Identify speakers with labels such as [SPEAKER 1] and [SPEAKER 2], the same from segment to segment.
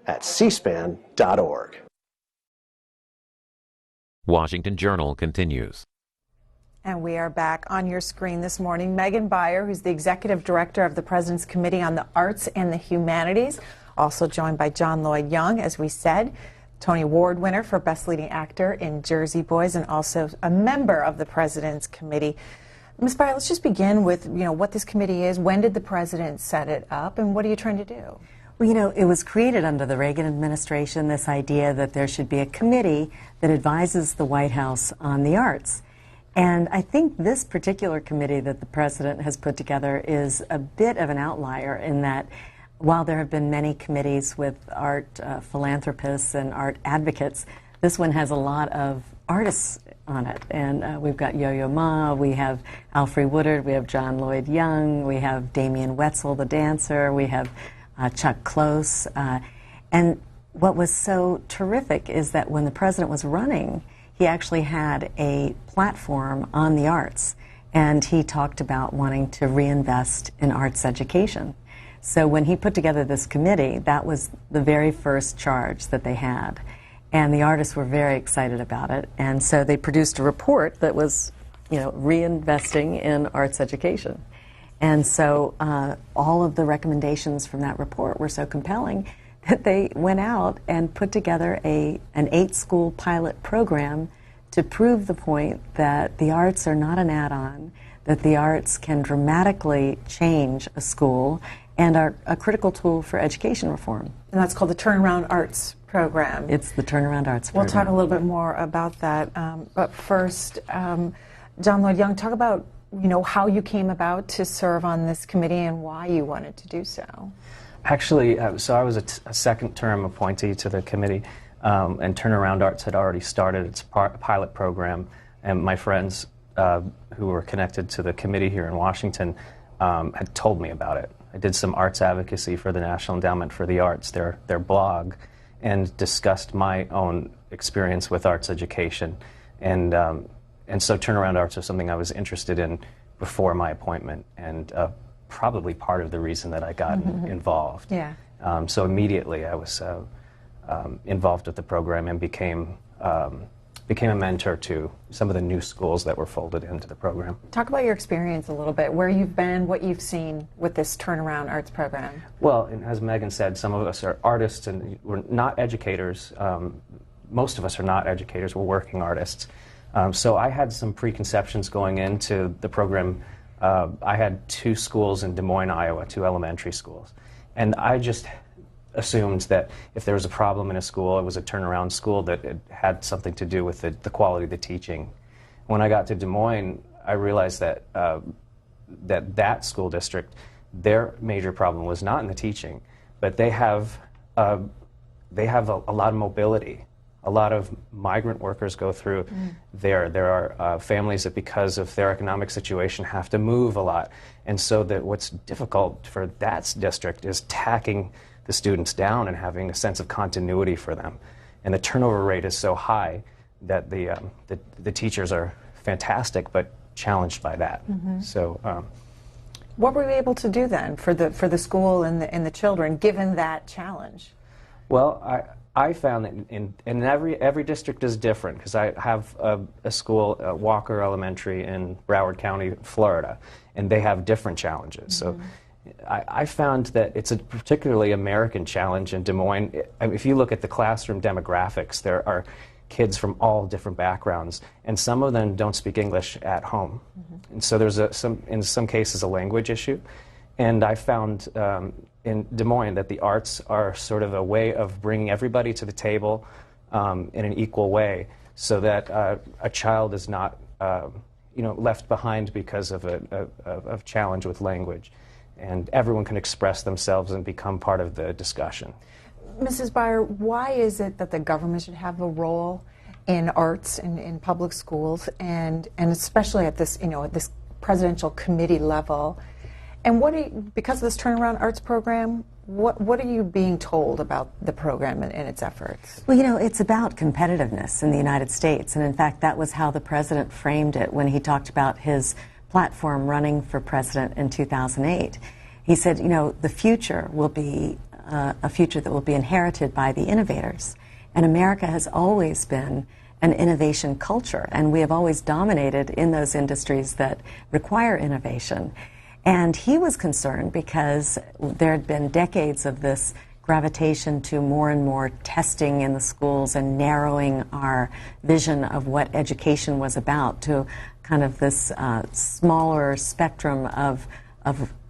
[SPEAKER 1] at cspan.org.
[SPEAKER 2] Washington Journal continues.
[SPEAKER 3] And we are back on your screen this morning. Beyer, who's the Executive Director of the President's Committee on the Arts and the Humanities, also joined by Lloyd, as we said, Tony Award winner for Best Leading Actor in Jersey Boys, and also a member of the President's Committee. Ms. Beyer, let's just begin with, what this committee is. When did the President set it up, and what are you trying to do?
[SPEAKER 4] Well, it was created under the Reagan administration, this idea that there should be a committee that advises the White House on the arts. And I think this particular committee that the President has put together is a bit of an outlier in that while there have been many committees with art philanthropists and art advocates, this one has a lot of artists on it. And we've got Yo-Yo Ma, we have Alfre Woodard, we have John Lloyd Young, we have Damien Wetzel, the dancer, we have Chuck Close. And what was so terrific is that when the President was running, he actually had a platform on the arts, and he talked about wanting to reinvest in arts education. So when he put together this committee, that was the very first charge that they had. And the artists were very excited about it. And so they produced a report that was, reinvesting in arts education. And so all of the recommendations from that report were so compelling that they went out and put together an 8-school pilot program to prove the point that the arts are not an add-on, that the arts can dramatically change a school and are a critical tool for education reform.
[SPEAKER 3] And that's called the Turnaround Arts Program.
[SPEAKER 4] It's the Turnaround Arts Program.
[SPEAKER 3] We'll talk a little bit more about that. But first, John Lloyd Young, talk about how you came about to serve on this committee and why you wanted to do so.
[SPEAKER 5] Actually, so I was a second-term appointee to the committee, and Turnaround Arts had already started its pilot program, and my friends who were connected to the committee here in Washington had told me about it. I did some arts advocacy for the National Endowment for the Arts, their blog, and discussed my own experience with arts education. And so Turnaround Arts was something I was interested in before my appointment, and probably part of the reason that I got involved.
[SPEAKER 3] Yeah.
[SPEAKER 5] So immediately I was involved with the program and became a mentor to some of the new schools that were folded into the program.
[SPEAKER 3] Talk about your experience a little bit, where you've been, what you've seen with this Turnaround Arts Program.
[SPEAKER 5] Well, and as Megan said, some of us are artists and we're not educators. Most of us are not educators, we're working artists. So I had some preconceptions going into the program. I had 2 schools in Des Moines, Iowa, 2 elementary schools. And I just assumed that if there was a problem in a school, it was a turnaround school, that it had something to do with the quality of the teaching. When I got to Des Moines, I realized that that school district, their major problem was not in the teaching, but they have a lot of mobility. A lot of migrant workers go through there. There are families that, because of their economic situation, have to move a lot. And so that what's difficult for that district is tacking the students down and having a sense of continuity for them. And the turnover rate is so high that the teachers are fantastic but challenged by that. So,
[SPEAKER 3] what were you able to do then for the school and the children, given that challenge?
[SPEAKER 5] Well, I found that in every district is different, because I have a school, Walker Elementary in Broward County, Florida, and they have different challenges. So I found that it's a particularly American challenge in Des Moines. If you look at the classroom demographics, there are kids from all different backgrounds, and some of them don't speak English at home. And so there's in some cases a language issue. And I found in Des Moines that the arts are sort of a way of bringing everybody to the table in an equal way, so that a child is not left behind because of a challenge with language, and everyone can express themselves and become part of the discussion.
[SPEAKER 3] Mrs. Beyer, why is it that the government should have a role in arts in public schools, and especially at this at this presidential committee level? And because of this Turnaround Arts Program, what are you being told about the program and its efforts?
[SPEAKER 4] Well, it's about competitiveness in the United States, and in fact that was how the President framed it when he talked about his platform running for president in 2008. He said, the future will be a future that will be inherited by the innovators. And America has always been an innovation culture, and we have always dominated in those industries that require innovation. And he was concerned because there had been decades of this gravitation to more and more testing in the schools and narrowing our vision of what education was about to kind of this smaller spectrum of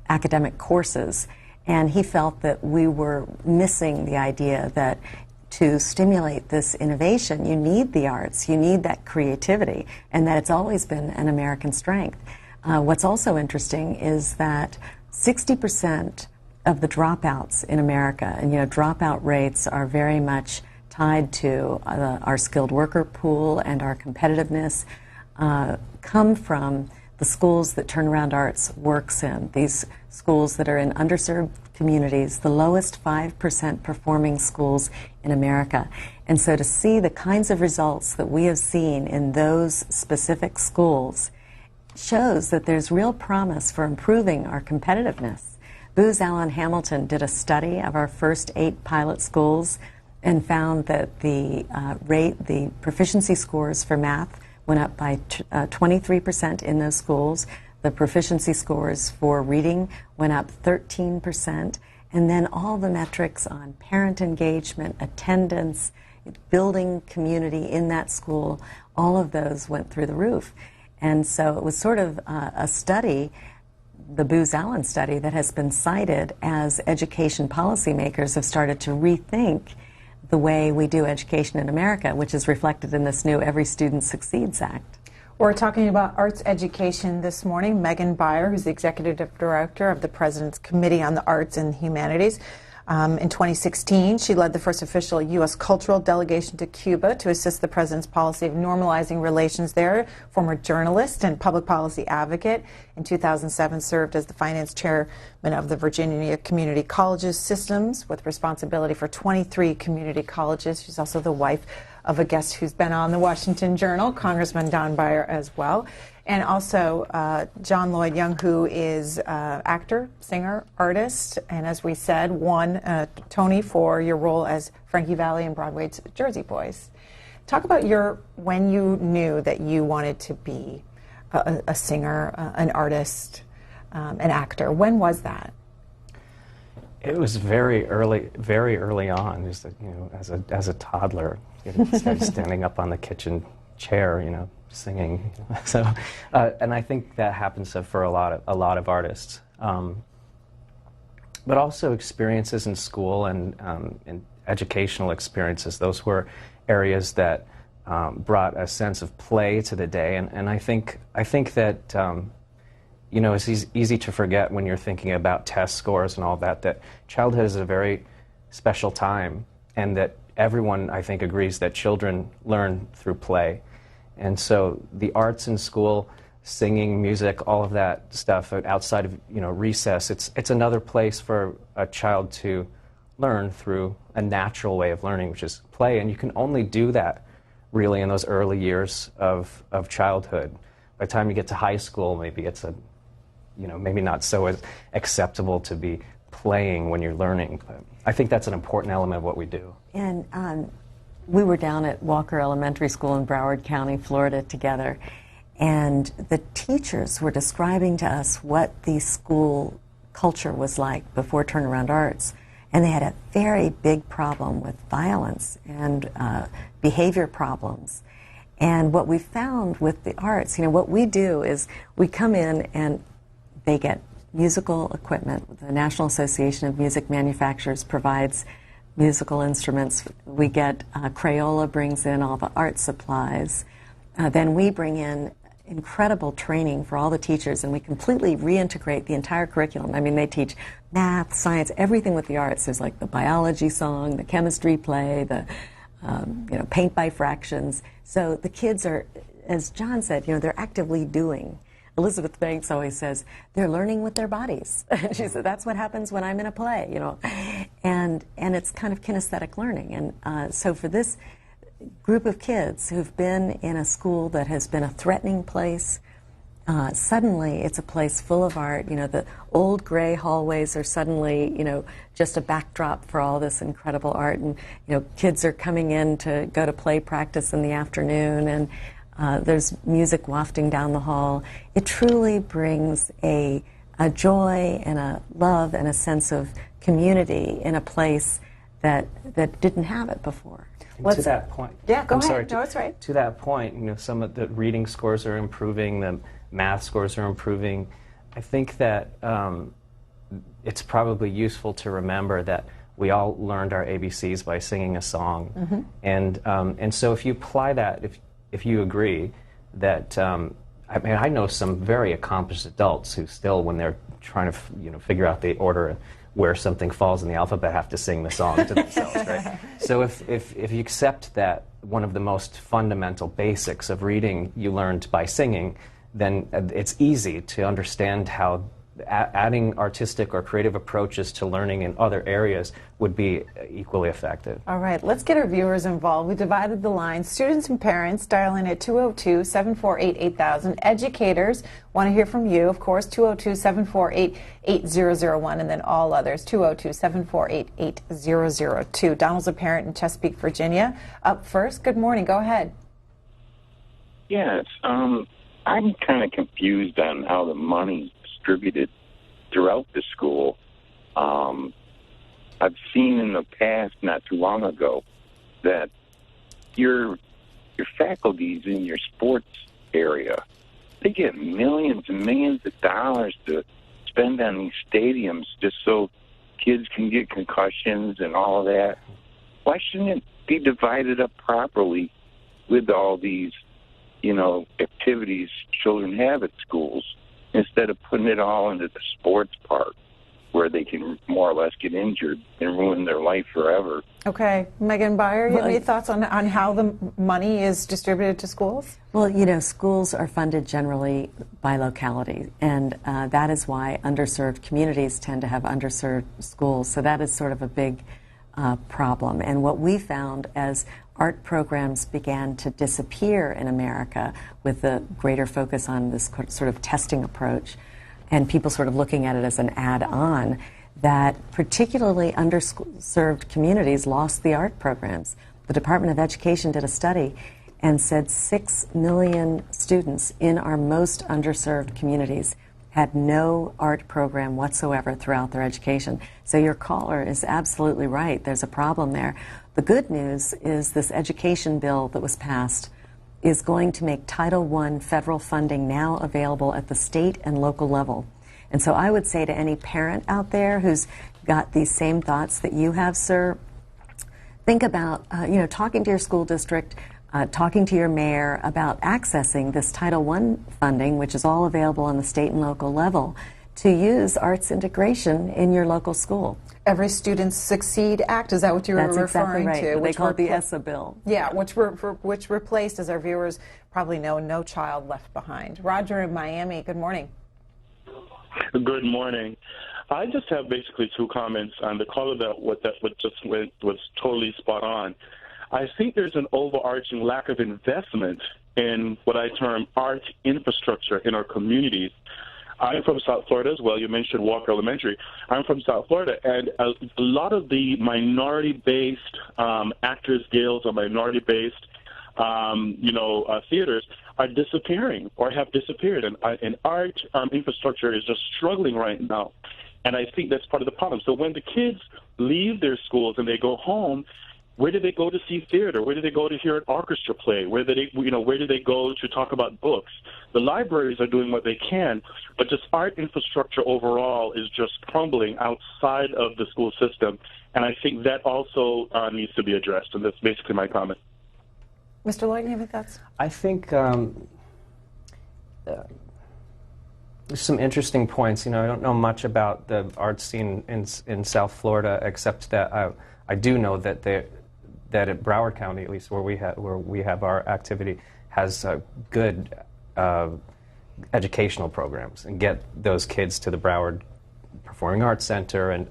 [SPEAKER 4] academic courses. And he felt that we were missing the idea that to stimulate this innovation, you need the arts, you need that creativity, and that it's always been an American strength. What's also interesting is that 60% of the dropouts in America, and dropout rates are very much tied to our skilled worker pool and our competitiveness, come from the schools that Turnaround Arts works in, these schools that are in underserved communities, the lowest 5% performing schools in America. And so to see the kinds of results that we have seen in those specific schools shows that there's real promise for improving our competitiveness. Booz Allen Hamilton did a study of our first 8 pilot schools and found that the proficiency scores for math went up by 23% in those schools. The proficiency scores for reading went up 13%. And then all the metrics on parent engagement, attendance, building community in that school, all of those went through the roof. And so it was sort of a study, the Booz Allen study, that has been cited as education policymakers have started to rethink the way we do education in America, which is reflected in this new Every Student Succeeds Act.
[SPEAKER 3] We're talking about arts education this morning. Megan Beyer, who's the Executive Director of the President's Committee on the Arts and Humanities. In 2016, she led the first official U.S. cultural delegation to Cuba to assist the President's policy of normalizing relations there. Former journalist and public policy advocate. In 2007, served as the finance chairman of the Virginia Community Colleges Systems with responsibility for 23 community colleges. She's also the wife of a guest who's been on the Washington Journal, Congressman Don Beyer as well. And also John Lloyd Young, who is actor, singer, artist, and as we said, won Tony for your role as Frankie Valli in Broadway's Jersey Boys. Talk about when you knew that you wanted to be a singer, an artist, an actor. When was that?
[SPEAKER 5] It was very early on. Just as a toddler, standing up on the kitchen chair, singing. So, and I think that happens for a lot of artists. But also experiences in school and educational experiences. Those were areas that brought a sense of play to the day. And I think that it's easy to forget when you're thinking about test scores and all that childhood is a very special time, and that everyone, I think, agrees that children learn through play. And so the arts in school, singing, music, all of that stuff outside of recess, it's another place for a child to learn through a natural way of learning, which is play. And you can only do that really in those early years of childhood. By the time you get to high school, maybe it's maybe not so acceptable to be playing when you're learning. But I think that's an important element of what we do.
[SPEAKER 4] And we were down at Walker Elementary School in Broward County, Florida, together, and the teachers were describing to us what the school culture was like before Turnaround Arts, and they had a very big problem with violence and behavior problems. And what we found with the arts, what we do is we come in and they get musical equipment. The National Association of Music Manufacturers provides musical instruments. We get Crayola brings in all the art supplies. Then we bring in incredible training for all the teachers, and we completely reintegrate the entire curriculum. I mean, they teach math, science, everything with the arts. There's like the biology song, the chemistry play, the paint by fractions. So the kids are, as John said, they're actively doing. Elizabeth Banks always says, they're learning with their bodies. She said, that's what happens when I'm in a play, And it's kind of kinesthetic learning. And so for this group of kids who've been in a school that has been a threatening place, suddenly it's a place full of art. You know, the old gray hallways are suddenly, you know, just a backdrop for all this incredible art. And, you know, kids are coming in to go to play practice in the afternoon, and there's music wafting down the hall. It truly brings a joy and a love and a sense of community in a place that didn't have it before.
[SPEAKER 5] To that point,
[SPEAKER 3] Yeah, go
[SPEAKER 5] I'm
[SPEAKER 3] ahead.
[SPEAKER 5] sorry,
[SPEAKER 3] No, it's right.
[SPEAKER 5] To that point, you know, some of the reading scores are improving, the math scores are improving. I think that it's probably useful to remember that we all learned our ABCs by singing a song, and so if you apply that, if you agree that, I mean, I know some very accomplished adults who still, when they're trying to figure out the order where something falls in the alphabet, have to sing the song to themselves, right? So if you accept that one of the most fundamental basics of reading you learned by singing, then it's easy to understand how adding artistic or creative approaches to learning in other areas would be equally effective.
[SPEAKER 3] All right, let's get our viewers involved. We divided the line. Students and parents dial in at 202-748-8000. Educators want to hear from you, of course, 202-748-8001, and then all others, 202-748-8002. Donald's a parent in Chesapeake, Virginia. Up first, good morning. Go ahead.
[SPEAKER 6] Yes, I'm kind of confused on how the money's distributed throughout the school. I've seen in the past, not too long ago, that your faculties in your sports area, they get millions and millions of dollars to spend on these stadiums just so kids can get concussions and all of that. Why shouldn't it be divided up properly with all these, activities children have at schools, instead of putting it all into the sports part where they can more or less get injured and ruin their life forever?
[SPEAKER 3] Okay. Megan Beyer, you have any thoughts on how the money is distributed to schools?
[SPEAKER 4] Well, schools are funded generally by locality, and that is why underserved communities tend to have underserved schools. So that is sort of a big problem. And what we found as art programs began to disappear in America with the greater focus on this sort of testing approach, and people sort of looking at it as an add-on, that particularly underserved communities lost the art programs. The Department of Education did a study and said 6 million students in our most underserved communities had no art program whatsoever throughout their education. So your caller is absolutely right. There's a problem there. The good news is this education bill that was passed is going to make Title I federal funding now available at the state and local level. And so I would say to any parent out there who's got these same thoughts that you have, sir, think about talking to your school district, talking to your mayor about accessing this Title I funding, which is all available on the state and local level, to use arts integration in your local school.
[SPEAKER 3] Every Student Succeed Act, is that what you were referring
[SPEAKER 4] exactly right.
[SPEAKER 3] to?
[SPEAKER 4] They call it the ESSA bill.
[SPEAKER 3] Yeah, which replaced, as our viewers probably know, No Child Left Behind. Roger in Miami, good morning.
[SPEAKER 7] Good morning. I just have basically two comments on the caller what just went was totally spot on. I think there's an overarching lack of investment in what I term art infrastructure in our communities. I'm from South Florida as well. You mentioned Walker Elementary. I'm from South Florida, and a lot of the minority-based actors guilds or minority-based, theaters are disappearing or have disappeared, and art infrastructure is just struggling right now. And I think that's part of the problem. So when the kids leave their schools and they go home, where do they go to see theater? Where do they go to hear an orchestra play? Where do they go to talk about books? The libraries are doing what they can, but just art infrastructure overall is just crumbling outside of the school system, and I think that also needs to be addressed, and that's basically my comment.
[SPEAKER 3] Mr. Lloyd, you have any thoughts?
[SPEAKER 5] I think there's some interesting points. I don't know much about the art scene in South Florida, except that I do know that that at Broward County, at least where we have our activity, has good educational programs and get those kids to the Broward Performing Arts Center, and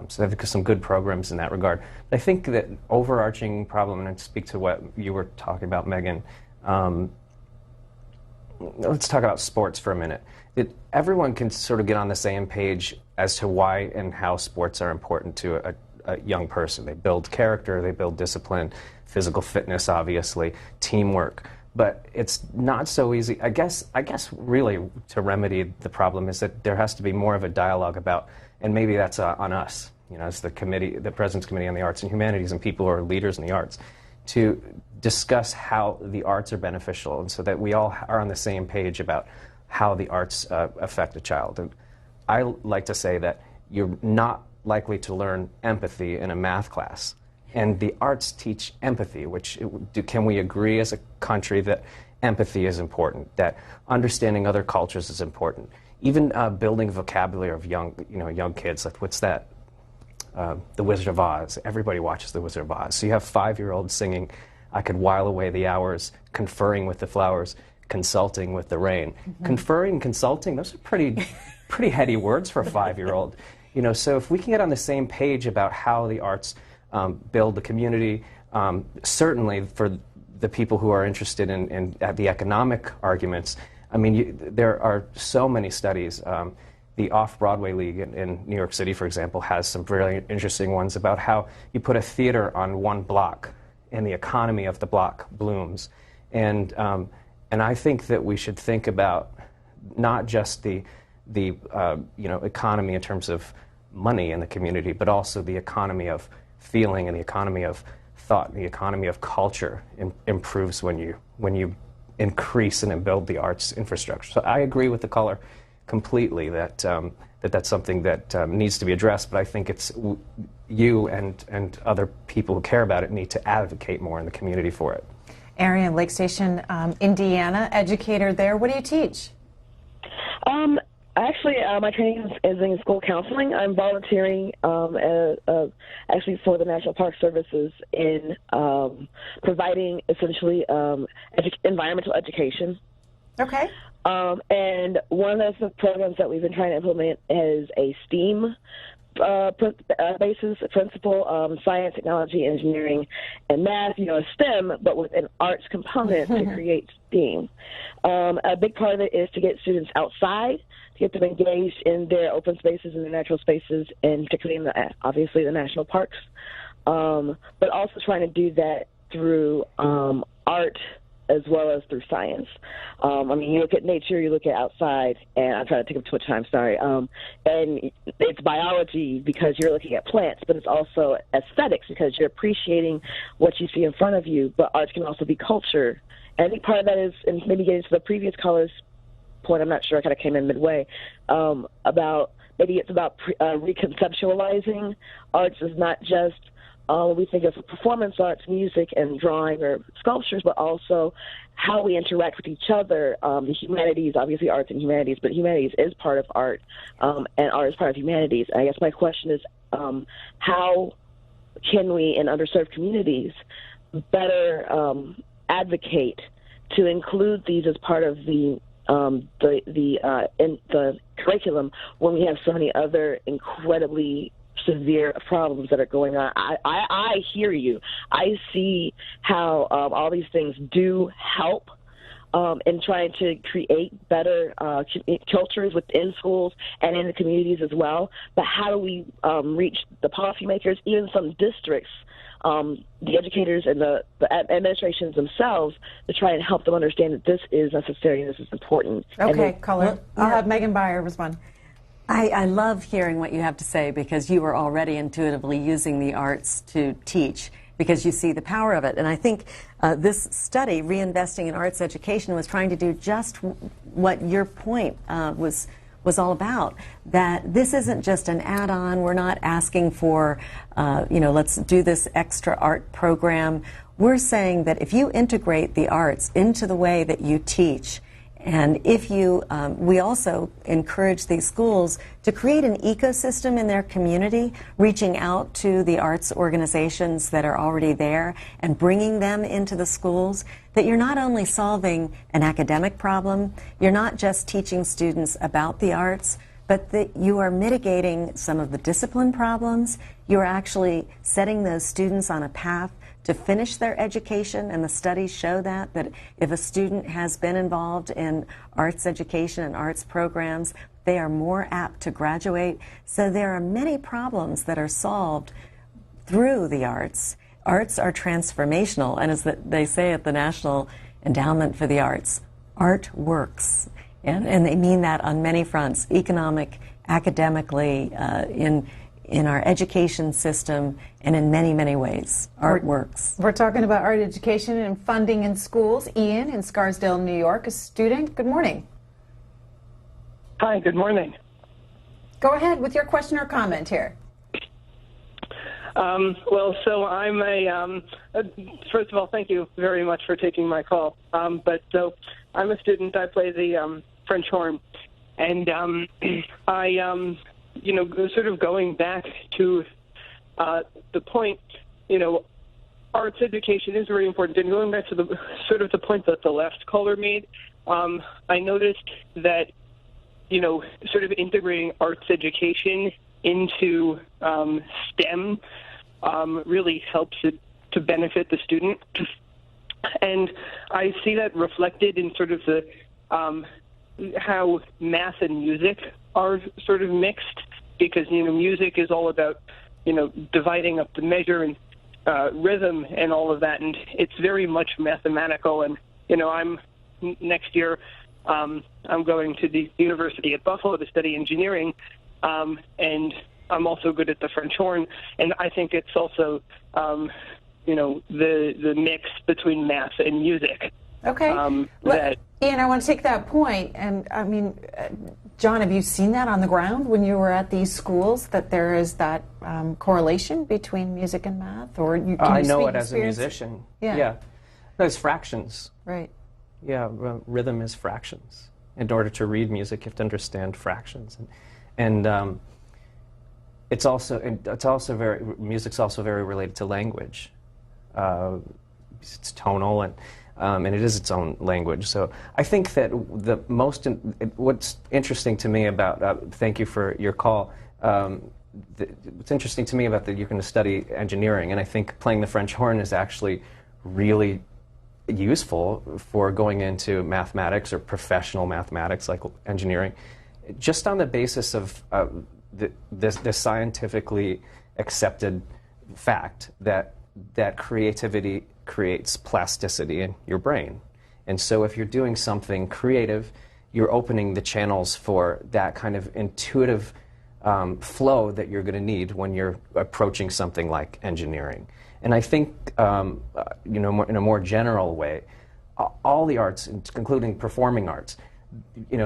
[SPEAKER 5] so they've got some good programs in that regard. But I think that overarching problem, and I speak to what you were talking about, Megan, let's talk about sports for a minute. Everyone can sort of get on the same page as to why and how sports are important to a young person. They build character, they build discipline, physical fitness, obviously, teamwork. But it's not so easy. I guess really to remedy the problem is that there has to be more of a dialogue about, and maybe that's on us, as the President's Committee on the Arts and Humanities and people who are leaders in the arts, to discuss how the arts are beneficial, and so that we all are on the same page about how the arts affect a child. And I like to say that you're not likely to learn empathy in a math class. And the arts teach empathy, can we agree as a country that empathy is important, that understanding other cultures is important? Even building vocabulary of young kids, like what's that? The Wizard of Oz. Everybody watches The Wizard of Oz. So you have 5-year-olds singing, "I could while away the hours, conferring with the flowers, consulting with the rain." Mm-hmm. Conferring, consulting, those are pretty heady words for a 5-year-old. So if we can get on the same page about how the arts build the community, certainly for the people who are interested in the economic arguments. I mean, there are so many studies. The Off-Broadway League in New York City, for example, has some really interesting ones about how you put a theater on one block and the economy of the block blooms. And I think that we should think about not just the economy in terms of money in the community, but also the economy of feeling and the economy of thought and the economy of culture improves when you increase and build the arts infrastructure. So I agree with the caller completely that that's something that needs to be addressed, but I think it's you and other people who care about it need to advocate more in the community for it.
[SPEAKER 3] Arian, Lake Station, Indiana, educator there. What do you teach?
[SPEAKER 8] Actually, my training is in school counseling. I'm volunteering actually for the National Park Services in providing essentially environmental education.
[SPEAKER 3] Okay.
[SPEAKER 8] And one of the programs that we've been trying to implement is a STEAM basis principle, science, technology, engineering, and math, STEM, but with an arts component to create STEAM. A big part of it is to get students outside, to get them engaged in their open spaces and their natural spaces, and particularly in obviously the national parks, but also trying to do that through art as well as through science. You look at nature, you look at outside, and I'm trying to take up too much time, sorry. And it's biology because you're looking at plants, but it's also aesthetics because you're appreciating what you see in front of you, but art can also be culture. And I think part of that is, and maybe getting to the previous caller's point, I'm not sure, I kind of came in midway, about maybe it's about reconceptualizing arts is not just we think of performance arts, music, and drawing or sculptures, but also how we interact with each other. The humanities, obviously arts and humanities, but humanities is part of art, and art is part of humanities. I guess my question is, how can we, in underserved communities, better advocate to include these as part of the curriculum when we have so many other incredibly severe problems that are going on? I hear you. I see how all these things do help in trying to create better cultures within schools and in the communities as well. But how do we reach the policymakers, even some districts, the educators and the administrations themselves, to try and help them understand that this is necessary and this is important?
[SPEAKER 3] Okay, caller. I'll have Megan Beyer respond.
[SPEAKER 4] I love hearing what you have to say because you are already intuitively using the arts to teach because you see the power of it. And I think this study, Reinvesting in Arts Education, was trying to do just what your point was all about, that this isn't just an add-on. We're not asking for, let's do this extra art program. We're saying that if you integrate the arts into the way that you teach, and if you, we also encourage these schools to create an ecosystem in their community, reaching out to the arts organizations that are already there and bringing them into the schools, that you're not only solving an academic problem, you're not just teaching students about the arts, but that you are mitigating some of the discipline problems, you're actually setting those students on a path to finish their education, and the studies show that if a student has been involved in arts education and arts programs, they are more apt to graduate. So there are many problems that are solved through the arts. Arts are transformational, and as they say at the National Endowment for the Arts, art works. And they mean that on many fronts, economic, academically, in our education system, and in many, many ways. Art works.
[SPEAKER 3] We're talking about art education and funding in schools. Ian in Scarsdale, New York, a student. Good morning.
[SPEAKER 9] Hi, good morning.
[SPEAKER 3] Go ahead with your question or comment here.
[SPEAKER 9] So I'm first of all, thank you very much for taking my call. I'm a student. I play the French horn. And sort of going back to the point, arts education is very important. And going back to the sort of the point that the last caller made, I noticed that, sort of integrating arts education into STEM really helps it to benefit the student. And I see that reflected in sort of the how math and music are sort of mixed, because music is all about dividing up the measure and rhythm and all of that, and it's very much mathematical. And I'm next year I'm going to the University at Buffalo to study engineering, and I'm also good at the French horn, and I think it's also the mix between math and music.
[SPEAKER 3] Okay. Ian, I want to take that point, and I mean, John, have you seen that on the ground when you were at these schools, that there is that correlation between music and math? Or
[SPEAKER 5] I know it as a musician.
[SPEAKER 3] Yeah.
[SPEAKER 5] There's fractions.
[SPEAKER 3] Right.
[SPEAKER 5] Yeah, rhythm is fractions. In order to read music, you have to understand fractions, and music's also very related to language. It's tonal, and it is its own language. So I think that what's interesting to me about, thank you for your call, what's interesting to me about that you're going to study engineering, and I think playing the French horn is actually really useful for going into mathematics or professional mathematics like engineering, just on the basis of this scientifically accepted fact that creativity creates plasticity in your brain. And so if you're doing something creative, you're opening the channels for that kind of intuitive flow that you're going to need when you're approaching something like engineering. And I think, in a more general way, all the arts, including performing arts,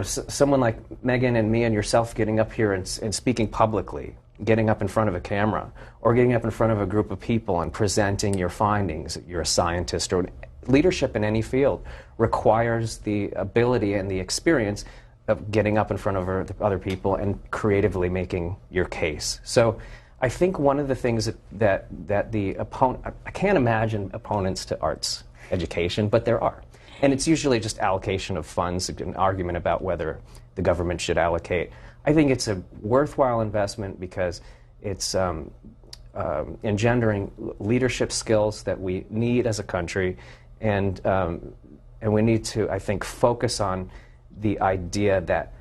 [SPEAKER 5] someone like Megan and me and yourself getting up here and speaking publicly, getting up in front of a camera, or getting up in front of a group of people and presenting your findings, you're a scientist, or leadership in any field requires the ability and the experience of getting up in front of other people and creatively making your case. So I think one of the things that the opponent, I can't imagine opponents to arts education, but there are. And it's usually just allocation of funds, an argument about whether the government should allocate. I think it's a worthwhile investment because it's engendering leadership skills that we need as a country, and we need to, I think, focus on the idea that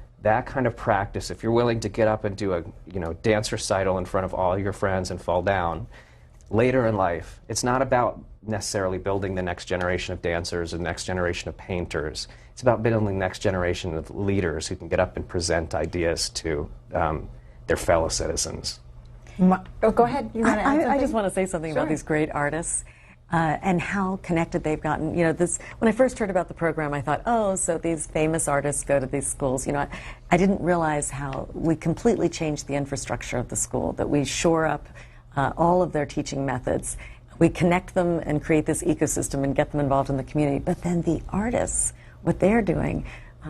[SPEAKER 5] kind of practice, if you're willing to get up and do a dance recital in front of all your friends and fall down, later in life, it's not about necessarily building the next generation of dancers or the next generation of painters. It's about building the next generation of leaders who can get up and present ideas to their fellow citizens.
[SPEAKER 3] Go ahead. You want to add something?
[SPEAKER 4] I just want to say something about these great artists and how connected they've gotten. When I first heard about the program, I thought, so these famous artists go to these schools. I didn't realize how we completely changed the infrastructure of the school, that we shore up all of their teaching methods. We connect them and create this ecosystem and get them involved in the community. But then the artists, what they're doing,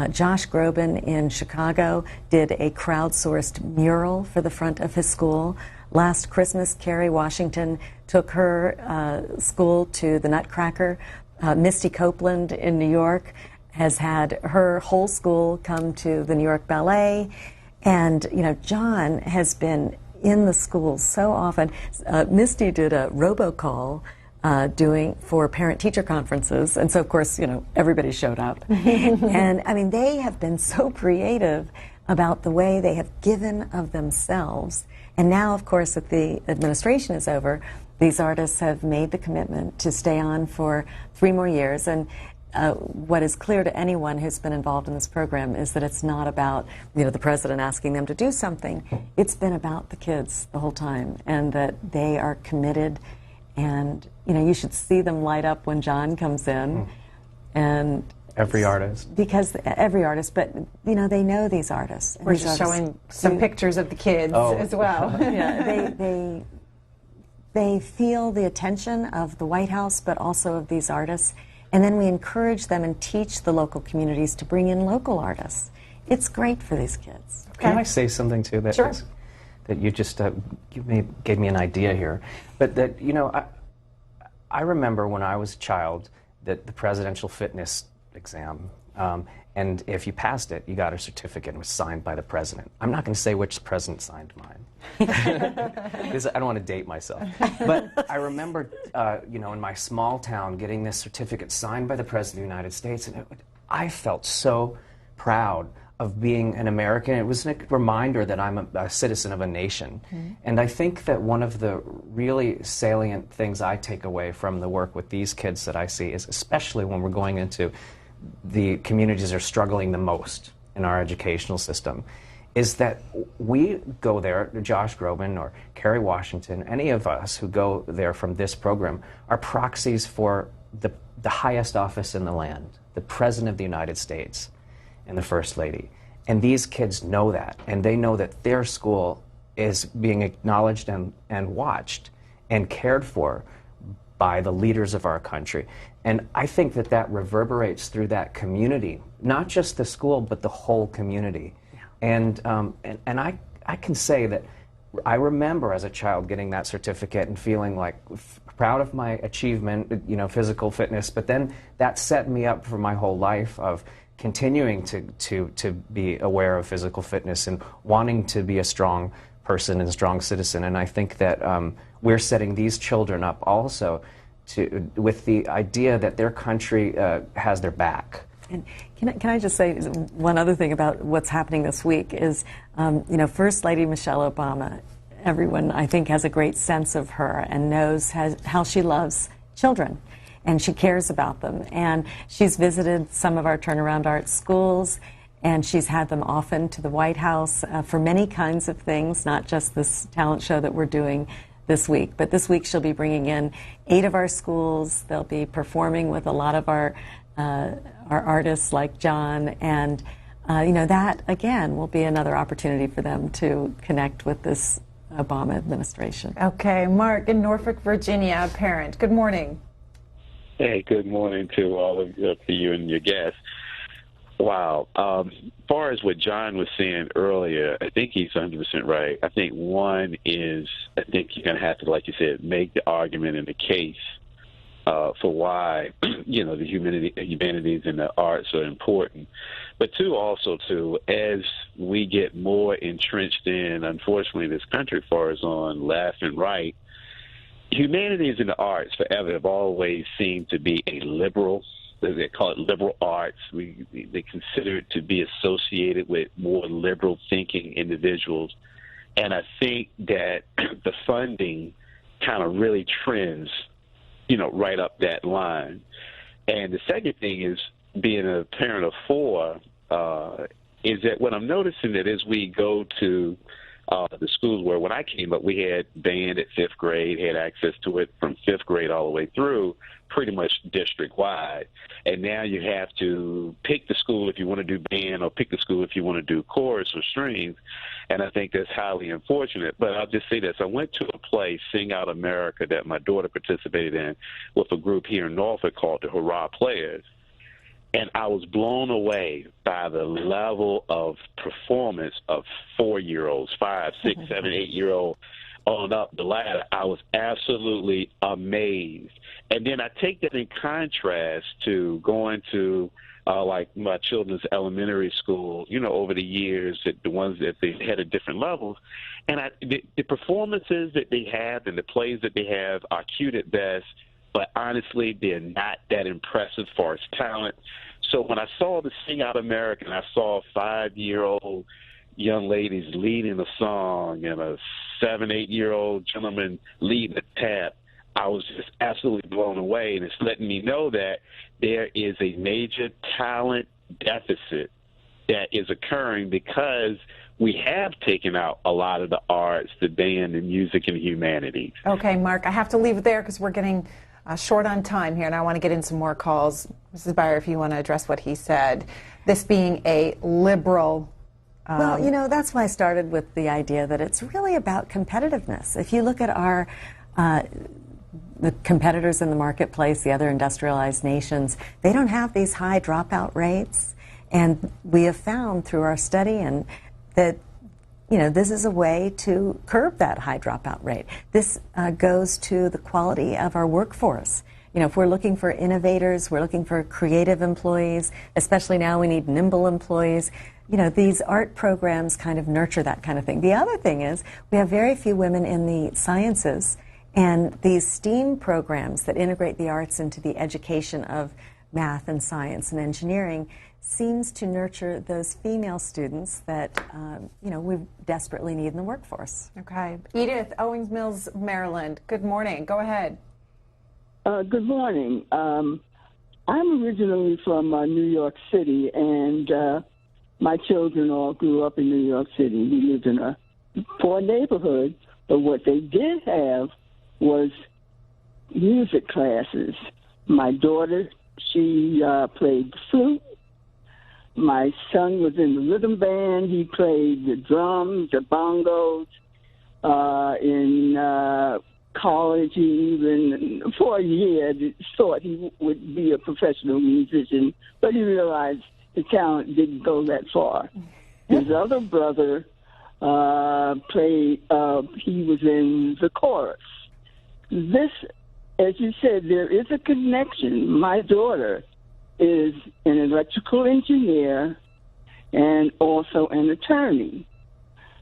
[SPEAKER 4] Josh Groban in Chicago did a crowdsourced mural for the front of his school. Last Christmas, Kerry Washington took her school to the Nutcracker. Misty Copeland in New York has had her whole school come to the New York Ballet. And, John has been in the schools so often. Misty did a robocall doing for parent-teacher conferences, and so of course, everybody showed up. And I mean, they have been so creative about the way they have given of themselves. And now, of course, that the administration is over, these artists have made the commitment to stay on for 3 more years. And what is clear to anyone who's been involved in this program is that it's not about, the president asking them to do something. It's been about the kids the whole time, and that they are committed. And, you should see them light up when John comes in. And
[SPEAKER 5] every artist.
[SPEAKER 4] Because every artist, but, they know these artists.
[SPEAKER 3] We're just showing some pictures of the kids as well.
[SPEAKER 4] Yeah, they feel the attention of the White House, but also of these artists. And then we encourage them and teach the local communities to bring in local artists. It's great for these kids.
[SPEAKER 5] Can I say something too? That
[SPEAKER 3] Sure.
[SPEAKER 5] That you just gave me an idea here. But that, I remember when I was a child that the presidential fitness exam, and if you passed it, you got a certificate. It was signed by the president. I'm not going to say which president signed mine. I don't want to date myself. But I remember, in my small town, getting this certificate signed by the President of the United States, and I felt so proud of being an American. It was a reminder that I'm a citizen of a nation. Mm-hmm. And I think that one of the really salient things I take away from the work with these kids that I see is, especially when we're going into the communities that are struggling the most in our educational system, is that we go there, Josh Groban or Kerry Washington, any of us who go there from this program are proxies for the highest office in the land, the President of the United States and the First Lady. And these kids know that, and they know that their school is being acknowledged and watched and cared for by the leaders of our country. And I think that reverberates through that community, not just the school, but the whole community. And I can say that I remember as a child getting that certificate and feeling like proud of my achievement, physical fitness, but then that set me up for my whole life of continuing to be aware of physical fitness and wanting to be a strong person and a strong citizen. And I think that we're setting these children up also with the idea that their country has their back.
[SPEAKER 4] And can I just say one other thing about what's happening this week is, First Lady Michelle Obama, everyone I think has a great sense of her and knows how she loves children and she cares about them. And she's visited some of our turnaround arts schools, and she's had them often to the White House for many kinds of things, not just this talent show that we're doing this week. But this week she'll be bringing in 8 of our schools. They'll be performing with a lot of our artists like John, and that again will be another opportunity for them to connect with this Obama administration.
[SPEAKER 3] Okay, Mark in Norfolk, Virginia, a parent. Good morning.
[SPEAKER 10] Hey, good morning to all of you and your guests. Wow. As far as what John was saying earlier, I think he's 100% right. I think one is, I think you're going to have to, like you said, make the argument and the case for why, the humanities and the arts are important. But two, also, as we get more entrenched in, unfortunately, this country, as far as on left and right, humanities and the arts forever have always seemed to be a liberal, they call it liberal arts. They consider it to be associated with more liberal thinking individuals. And I think that the funding kind of really trends right up that line. And the second thing is, being a parent of 4, is that what I'm noticing that as we go to the schools where when I came up, we had band at 5th grade, had access to it from 5th grade all the way through, pretty much district-wide. And now you have to pick the school if you want to do band or pick the school if you want to do chorus or strings. And I think that's highly unfortunate. But I'll just say this. I went to a play, Sing Out America, that my daughter participated in with a group here in Norfolk called the Hurrah Players. And I was blown away by the level of performance of 4-year-olds, 5, 6, 7, 8-year-old on up the ladder. I was absolutely amazed. And then I take that in contrast to going to like my children's elementary school, over the years, the ones that they had at different levels. And the performances that they have and the plays that they have are cute at best, but honestly, they're not that impressive as far as talent. So when I saw the Sing Out American, I saw 5-year-old young ladies leading a song and a 7, 8-year-old gentleman leading a tap, I was just absolutely blown away. And it's letting me know that there is a major talent deficit that is occurring because we have taken out a lot of the arts, the band, and music, and humanities.
[SPEAKER 3] Okay, Mark, I have to leave it there because we're getting short on time here, and I want to get in some more calls. Mrs. Beyer, if you want to address what he said, this being a liberal.
[SPEAKER 4] Well, that's why I started with the idea that it's really about competitiveness. If you look at our the competitors in the marketplace, the other industrialized nations, they don't have these high dropout rates. And we have found through our study and that this is a way to curb that high dropout rate. This goes to the quality of our workforce. If we're looking for innovators, we're looking for creative employees, especially now we need nimble employees. These art programs kind of nurture that kind of thing. The other thing is we have very few women in the sciences, and these STEAM programs that integrate the arts into the education of math and science and engineering seems to nurture those female students that we desperately need in the workforce.
[SPEAKER 3] Okay. Edith, Owings Mills, Maryland. Good morning. Go ahead.
[SPEAKER 11] Good morning. I'm originally from New York City, and my children all grew up in New York City. We lived in a poor neighborhood, but what they did have was music classes. My daughter, she played the flute. My son was in the rhythm band. He played the drums, the bongos. In college, he even for a year thought he would be a professional musician, but he realized the talent didn't go that far. His other brother played, he was in the chorus. This, as you said, there is a connection. My daughter is an electrical engineer and also an attorney.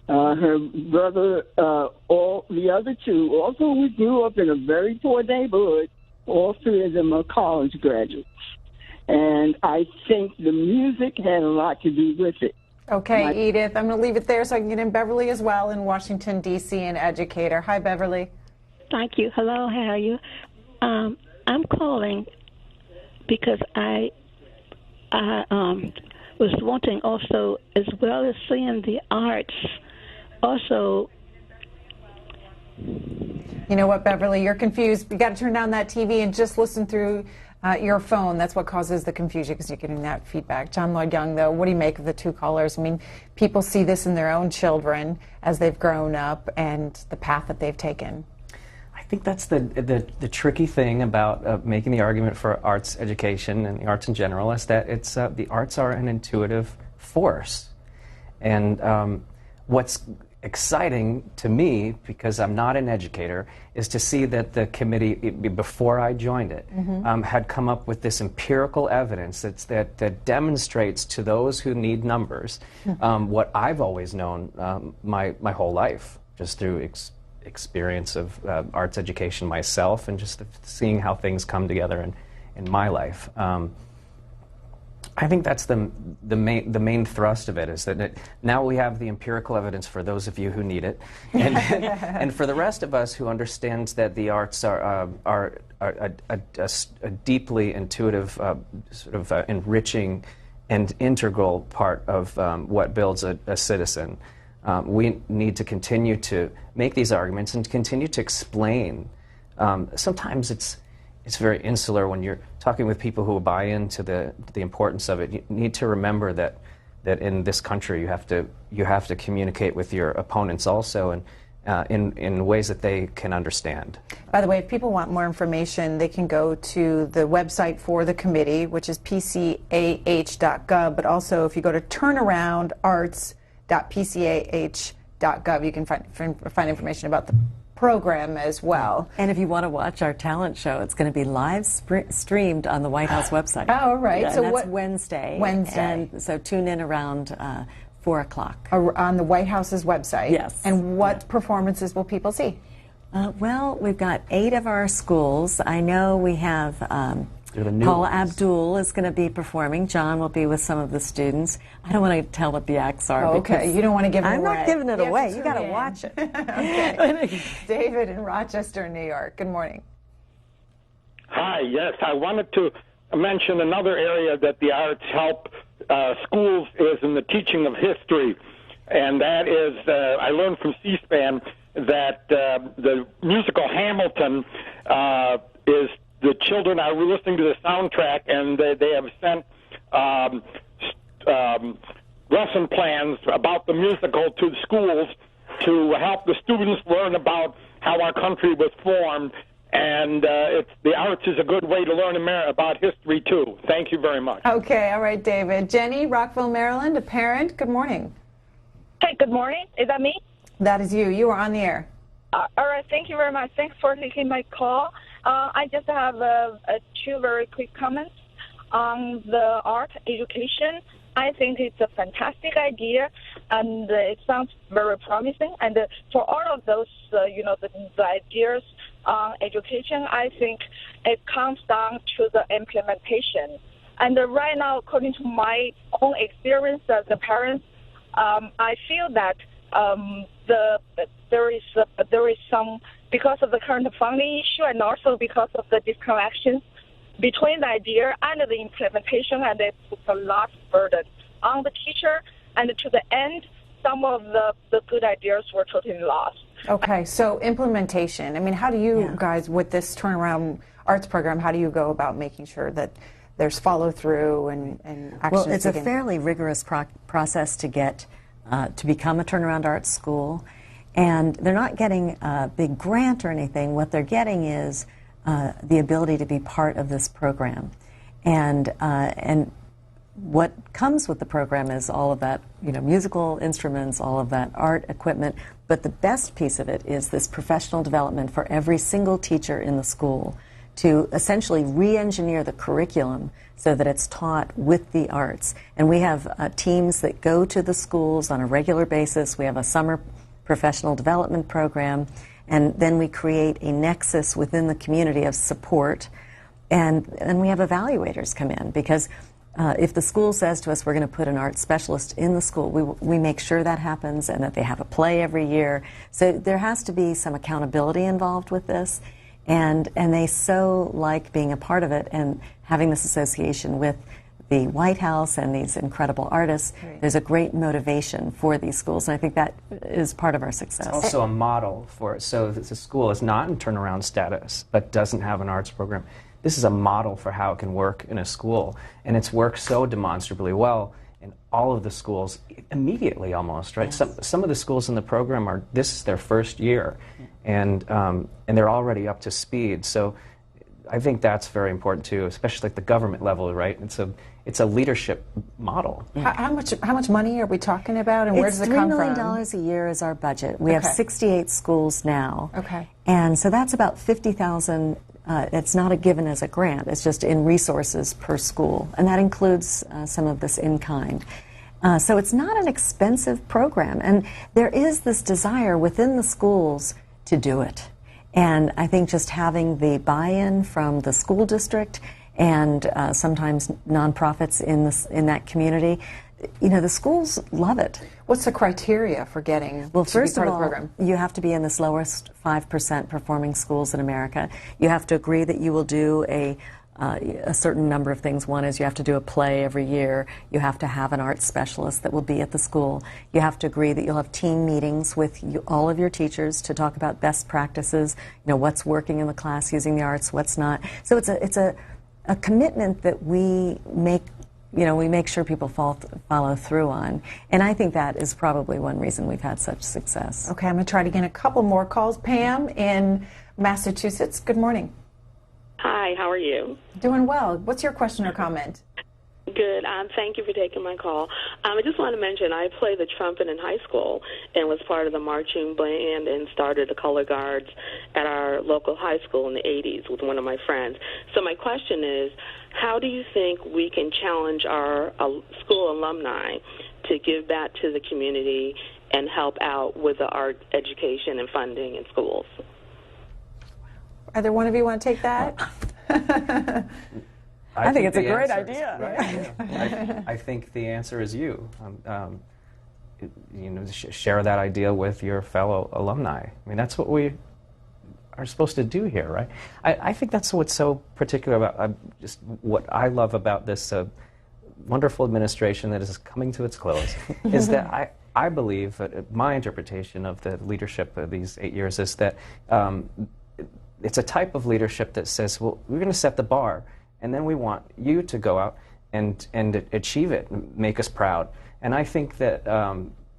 [SPEAKER 11] Her brother, all the other two, although we grew up in a very poor neighborhood, all three of them are college graduates. And I think the music had a lot to do with it.
[SPEAKER 3] Okay, Edith, I'm going to leave it there so I can get in Beverly as well in Washington, D.C., an educator. Hi, Beverly.
[SPEAKER 12] Thank you. Hello, how are you? I'm calling because I was wanting also, as well as seeing the arts, also.
[SPEAKER 3] You know what, Beverly, you're confused. You got to turn down that TV and just listen through your phone. That's what causes the confusion because you're getting that feedback. John Lloyd Young, though, what do you make of the two callers? I mean, people see this in their own children as they've grown up and the path that they've taken.
[SPEAKER 5] I think that's the tricky thing about making the argument for arts education and the arts in general is that it's the arts are an intuitive force. And what's exciting to me, because I'm not an educator, is to see that the committee, before I joined it, had come up with this empirical evidence that demonstrates to those who need numbers what I've always known my whole life, just through experience of arts education myself and just seeing how things come together in my life. I think that's the main thrust of it, is that now we have the empirical evidence for those of you who need it, and, and for the rest of us who understands that the arts are a deeply intuitive, sort of enriching and integral part of what builds a citizen. We need to continue to make these arguments and continue to explain. Sometimes it's very insular when you're talking with people who buy into the importance of it. You need to remember that in this country you have to communicate with your opponents also, and in ways that they can understand.
[SPEAKER 3] By the way, if people want more information, they can go to the website for the committee, which is pcah.gov. But also, if you go to turnaroundarts.pcah.gov, you can find information about the program as well.
[SPEAKER 4] And if you want to watch our talent show, it's going to be live streamed on the White House website.
[SPEAKER 3] Oh, right.
[SPEAKER 4] Yeah,
[SPEAKER 3] so
[SPEAKER 4] that's
[SPEAKER 3] what
[SPEAKER 4] Wednesday.
[SPEAKER 3] Wednesday.
[SPEAKER 4] And so tune in around 4 o'clock.
[SPEAKER 3] On the White House's website?
[SPEAKER 4] Yes.
[SPEAKER 3] And what performances will people see?
[SPEAKER 4] Well, we've got 8 of our schools. I know we have Paula Abdul is going to be performing. John will be with some of the students. I don't want to tell what the acts are.
[SPEAKER 3] Oh, okay, you don't want to give it away.
[SPEAKER 4] I'm not giving it away. You got to watch it.
[SPEAKER 3] Okay. David in Rochester, New York. Good morning.
[SPEAKER 13] Hi, yes. I wanted to mention another area that the arts help schools is in the teaching of history. And that is, I learned from C-SPAN that the musical Hamilton is, the children are listening to the soundtrack, and they have sent lesson plans about the musical to the schools to help the students learn about how our country was formed. And the arts is a good way to learn about history, too. Thank you very much.
[SPEAKER 3] Okay, all right, David. Jenny, Rockville, Maryland, a parent. Good morning.
[SPEAKER 14] Hey, good morning. Is that me?
[SPEAKER 3] That is you. You are on the air.
[SPEAKER 14] All right, thank you very much. Thanks for taking my call. I just have 2 very quick comments on the art education. I think it's a fantastic idea, and it sounds very promising. And for all of those, the ideas on education, I think it comes down to the implementation. And right now, according to my own experience as a parent, I feel that there is some, because of the current funding issue and also because of the disconnections between the idea and the implementation, and it puts a lot of burden on the teacher, and to the end, some of the good ideas were totally lost.
[SPEAKER 3] Okay, so implementation. I mean, how do you guys, with this turnaround arts program, how do you go about making sure that there's follow-through and action?
[SPEAKER 4] Well, it's a fairly rigorous process to get to become a turnaround arts school. And they're not getting a big grant or anything. What they're getting is the ability to be part of this program. And what comes with the program is all of that, musical instruments, all of that art equipment. But the best piece of it is this professional development for every single teacher in the school to essentially re-engineer the curriculum so that it's taught with the arts. And we have teams that go to the schools on a regular basis. We have a summer professional development program, and then we create a nexus within the community of support, and we have evaluators come in, because if the school says to us we're going to put an art specialist in the school, we make sure that happens and that they have a play every year. So there has to be some accountability involved with this, and they so like being a part of it and having this association with the White House and these incredible artists. Right. There's a great motivation for these schools, and I think that is part of our success.
[SPEAKER 5] It's also a model for it. So if the school is not in turnaround status but doesn't have an arts program, this is a model for how it can work in a school, and it's worked so demonstrably well in all of the schools immediately, almost, right? Yes. Some of the schools in the program this is their first year, and they're already up to speed. So I think that's very important too, especially at the government level, right? It's a leadership model.
[SPEAKER 3] How much money are we talking about, and where does it come from?
[SPEAKER 4] $3 million a year is our budget. We have 68 schools now.
[SPEAKER 3] Okay.
[SPEAKER 4] And so that's about $50,000. It's not given as a grant. It's just in resources per school, and that includes some of this in kind. So it's not an expensive program, and there is this desire within the schools to do it. And I think just having the buy-in from the school district and sometimes nonprofits in that community, the schools love it.
[SPEAKER 3] What's the criteria for getting to be part of the program?
[SPEAKER 4] You have to be in the lowest 5% performing schools in America. You have to agree that you will do a certain number of things. One is you have to do a play every year. You have to have an art specialist that will be at the school. You have to agree that you'll have team meetings with all of your teachers to talk about best practices, what's working in the class using the arts, what's not. So it's a commitment that we make. We make sure people follow through on. And I think that is probably one reason we've had such success.
[SPEAKER 3] Okay, I'm going to try to get a couple more calls. Pam in Massachusetts, good morning.
[SPEAKER 15] Hi, how are you?
[SPEAKER 3] Doing well. What's your question or comment?
[SPEAKER 15] Good. Thank you for taking my call. I just want to mention I played the trumpet in high school and was part of the marching band and started the color guards at our local high school in the 80s with one of my friends. So my question is, how do you think we can challenge our school alumni to give back to the community and help out with the art education and funding in schools?
[SPEAKER 3] Either one of you want to take that?
[SPEAKER 4] I think it's a great
[SPEAKER 5] idea.
[SPEAKER 4] idea.
[SPEAKER 5] Right? I think the answer is you. Share that idea with your fellow alumni. I mean, that's what we are supposed to do here, right? I think that's what's so particular about just what I love about this wonderful administration that is coming to its close is that I believe, my interpretation of the leadership of these 8 years is that it's a type of leadership that says, well, we're going to set the bar, and then we want you to go out and achieve it, and make us proud. And I think that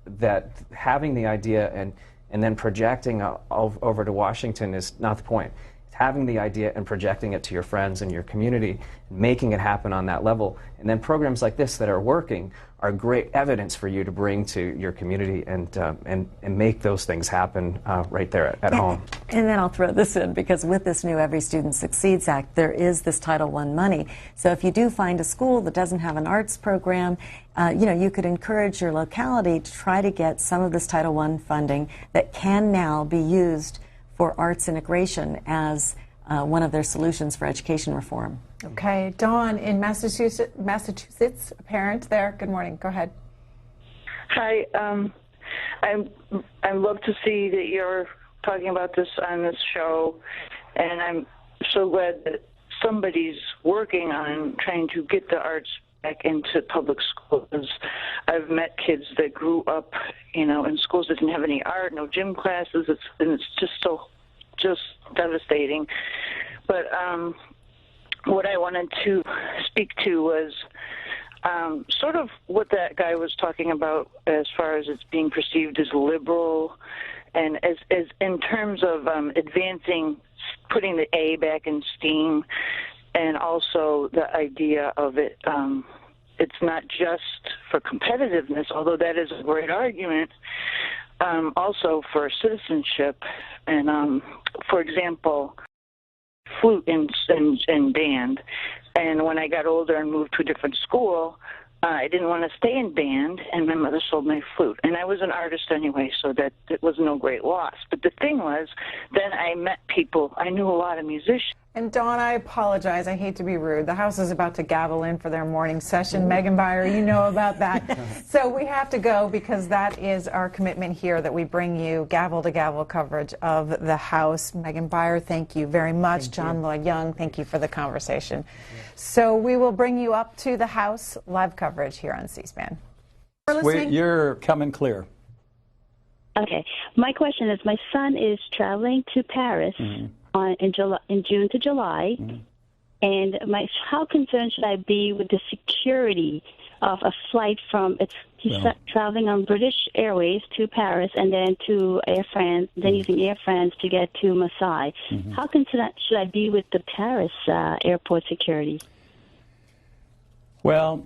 [SPEAKER 5] that having the idea and then projecting over to Washington is not the point. Having the idea and projecting it to your friends and your community, making it happen on that level, and then programs like this that are working are great evidence for you to bring to your community and make those things happen right there at home.
[SPEAKER 4] And then I'll throw this in, because with this new Every Student Succeeds Act, there is this Title I money. So if you do find a school that doesn't have an arts program, you could encourage your locality to try to get some of this Title I funding that can now be used for arts integration as one of their solutions for education reform.
[SPEAKER 3] Okay, Dawn in Massachusetts, a parent there. Good morning. Go ahead.
[SPEAKER 16] Hi. I love to see that you're talking about this on this show, and I'm so glad that somebody's working on trying to get the arts back into public schools. I've met kids that grew up, in schools that didn't have any art, no gym classes, and it's just devastating. But what I wanted to speak to was sort of what that guy was talking about as far as it's being perceived as liberal, and as in terms of advancing, putting the A back in STEAM, and also the idea of it. It's not just for competitiveness, although that is a great argument. Also for citizenship, and for example, flute and band. And when I got older and moved to a different school, I didn't want to stay in band, and my mother sold my flute. And I was an artist anyway, so that it was no great loss. But the thing was, then I met people. I knew a lot of musicians.
[SPEAKER 3] And Dawn, I apologize. I hate to be rude. The House is about to gavel in for their morning session. Megan Beyer, you know about that. So we have to go, because that is our commitment here, that we bring you gavel-to-gavel coverage of the House. Megan Beyer, thank you very much. John Lloyd Young, thank you for the conversation. So we will bring you up to the House live coverage here on C-SPAN.
[SPEAKER 17] You're coming clear.
[SPEAKER 12] Okay. My question is, my son is traveling to Paris in June to July, and how concerned should I be with the security of a flight from he's traveling on British Airways to Paris and then to Air France, then using Air France to get to Marseille. How concerned should I be with the Paris airport security?
[SPEAKER 17] Well,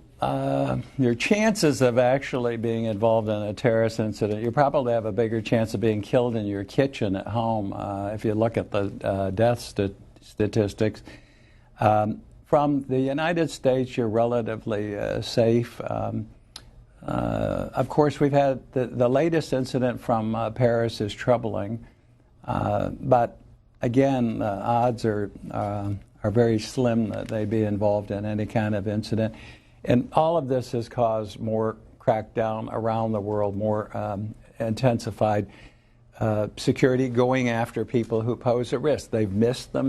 [SPEAKER 17] your chances of actually being involved in a terrorist incident, you probably have a bigger chance of being killed in your kitchen at home if you look at the death statistics. From the United States, you're relatively safe. Of course, we've had the latest incident from Paris is troubling, but again, the odds are very slim that they'd be involved in any kind of incident. And all of this has caused more crackdown around the world, more intensified security, going after people who pose a risk. They've missed them